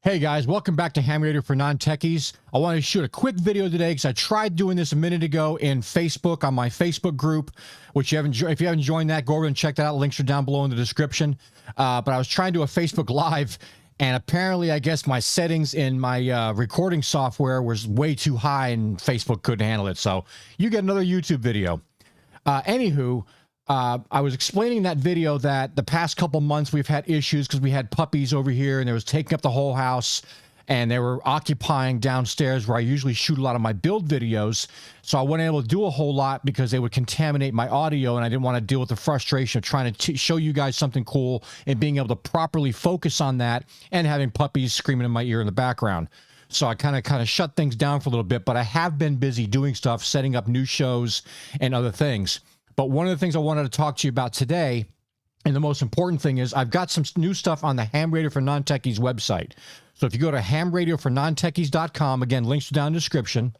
Hey guys, welcome back to Ham Radio for Non-Techies. I want to shoot a quick video today because I tried doing this a minute ago in Facebook on my Facebook group, which if you haven't joined that, go over and check that out. Links are down below in the description. But I was trying to do a Facebook Live, and apparently I guess my settings in my recording software was way too high and Facebook couldn't handle it. So you get another YouTube video. Anywho, I was explaining in that video that the past couple months we've had issues because we had puppies over here and they was taking up the whole house and they were occupying downstairs where I usually shoot a lot of my build videos. So I wasn't able to do a whole lot because they would contaminate my audio, and I didn't want to deal with the frustration of trying to show you guys something cool and being able to properly focus on that and having puppies screaming in my ear in the background. So I kind of shut things down for a little bit, but I have been busy doing stuff, setting up new shows and other things. But one of the things I wanted to talk to you about today, and the most important thing is I've got some new stuff on the Ham Radio for Non-Techies website. So if you go to hamradiofornontechies.com, again, links are down in the description,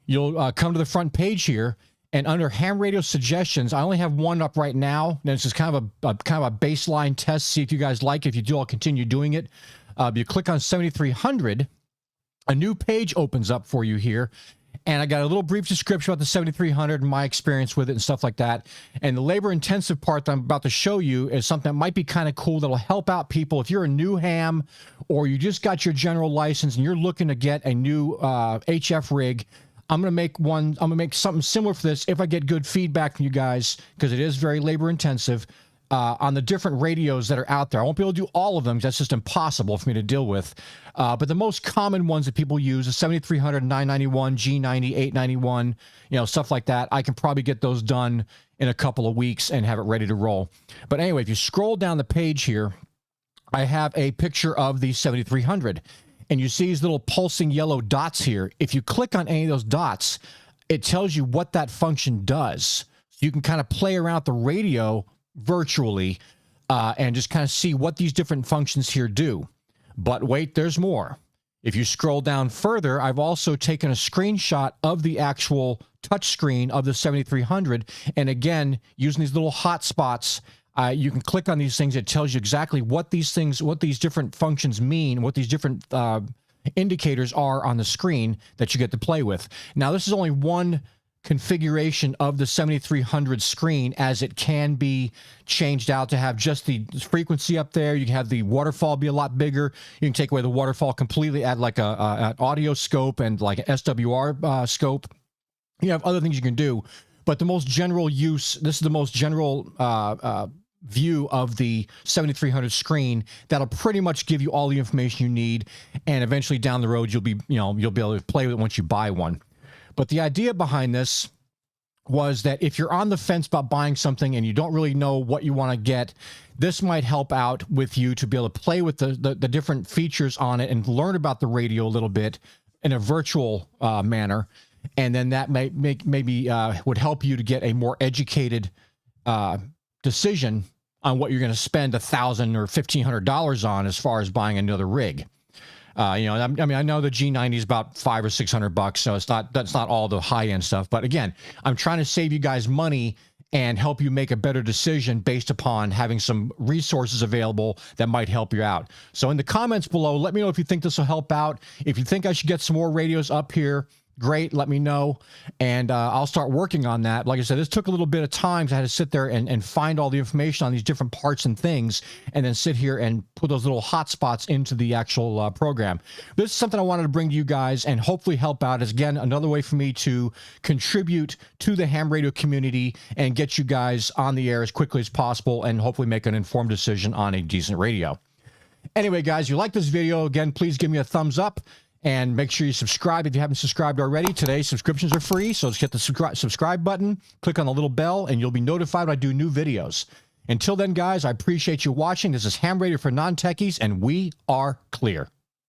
you'll come to the front page here, and under Ham Radio Suggestions, I only have one up right now. And it's just kind of a baseline test, see if you guys like it. If you do, I'll continue doing it. You click on 7300, a new page opens up for you here. And I got a little brief description about the 7300 and my experience with it and stuff like that. And the labor-intensive part that I'm about to show you is something that might be kind of cool that'll help out people. If you're a new ham or you just got your general license and you're looking to get a new HF rig, I'm going to make something similar for this if I get good feedback from you guys, because it is very labor-intensive. On the different radios that are out there. I won't be able to do all of them. That's just impossible for me to deal with. But the most common ones that people use is 7300, 991, G90, 891, stuff like that. I can probably get those done in a couple of weeks and have it ready to roll. But anyway, if you scroll down the page here, I have a picture of the 7300. And you see these little pulsing yellow dots here. If you click on any of those dots, it tells you what that function does. So you can kind of play around with the radio virtually and just kind of see what these different functions here do. But wait, there's more. If you scroll down further, I've also taken a screenshot of the actual touch screen of the 7300, and again, using these little hotspots, you can click on these things. It tells you exactly what these different functions mean, what these different indicators are on the screen that you get to play with. Now, this is only one configuration of the 7300 screen, as it can be changed out to have just the frequency up there. You can have the waterfall be a lot bigger. You can take away the waterfall completely, add like an audio scope and like an SWR scope. You have other things you can do, but the most general use, this is the most general view of the 7300 screen that'll pretty much give you all the information you need, and eventually down the road you'll be able to play with it once you buy one. But the idea behind this was that if you're on the fence about buying something and you don't really know what you want to get, this might help out with you to be able to play with the different features on it and learn about the radio a little bit in a virtual manner. And then that maybe would help you to get a more educated decision on what you're going to spend $1,000 or $1,500 on as far as buying another rig. I mean, I know the G90 is about $500 or $600, so that's not all the high-end stuff. But again, I'm trying to save you guys money and help you make a better decision based upon having some resources available that might help you out. So in the comments below, let me know if you think this will help out. If you think I should get some more radios up here, great, let me know, and I'll start working on that. Like I said, this took a little bit of time, because I had to sit there and find all the information on these different parts and things, and then sit here and put those little hotspots into the actual program. This is something I wanted to bring to you guys and hopefully help out. As again, another way for me to contribute to the ham radio community and get you guys on the air as quickly as possible and hopefully make an informed decision on a decent radio. Anyway, guys, if you like this video, again, please give me a thumbs up. And make sure you subscribe if you haven't subscribed already. Today, subscriptions are free, so just hit the subscribe button, click on the little bell, and you'll be notified when I do new videos. Until then, guys, I appreciate you watching. This is Ham Radio for Non-Techies, and we are clear.